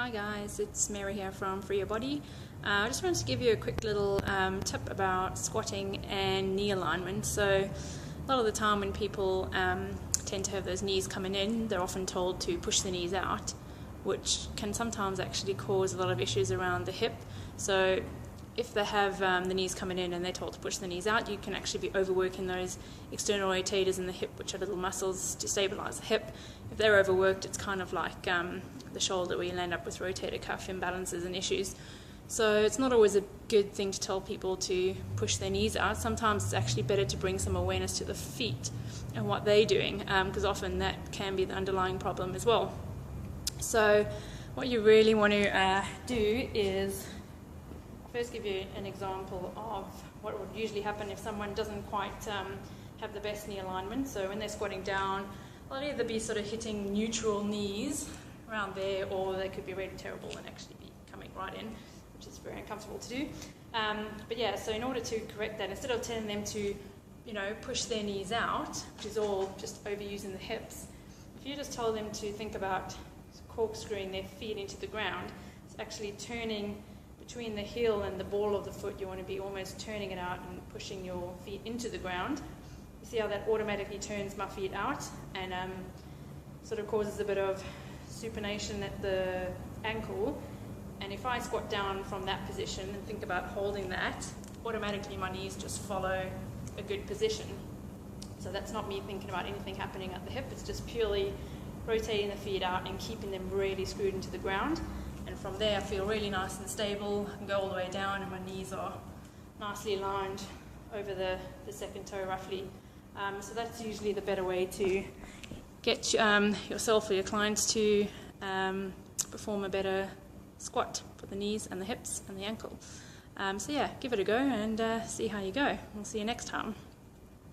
Hi guys, it's Mary here from Free Your Body. I just wanted to give you a quick little tip about squatting and knee alignment. So a lot of the time when people tend to have those knees coming in, they're often told to push the knees out, which can sometimes actually cause a lot of issues around the hip. So if they have the knees coming in and they're told to push the knees out, you can actually be overworking those external rotators in the hip, which are little muscles to stabilize the hip. If they're overworked, it's kind of like the shoulder, where you'll end up with rotator cuff imbalances and issues. So it's not always a good thing to tell people to push their knees out. Sometimes it's actually better to bring some awareness to the feet and what they're doing, because often that can be the underlying problem as well. So what you really want to do is first give you an example of what would usually happen if someone doesn't quite have the best knee alignment. So when they're squatting down, they'll either be sort of hitting neutral knees around there, or they could be really terrible and actually be coming right in, which is very uncomfortable to do. But yeah, so in order to correct that, instead of telling them to, push their knees out, which is all just overusing the hips, if you just told them to think about corkscrewing their feet into the ground, it's actually turning between the heel and the ball of the foot. You want to be almost turning it out and pushing your feet into the ground. You see how that automatically turns my feet out and sort of causes a bit of supination at the ankle. And if I squat down from that position and think about holding that, automatically my knees just follow a good position. So that's not me thinking about anything happening at the hip, it's just purely rotating the feet out and keeping them really screwed into the ground. And from there I feel really nice and stable and go all the way down, and my knees are nicely aligned over the second toe roughly. So that's usually the better way to get yourself or your clients to perform a better squat for the knees and the hips and the ankle. So yeah, give it a go and see how you go. We'll see you next time.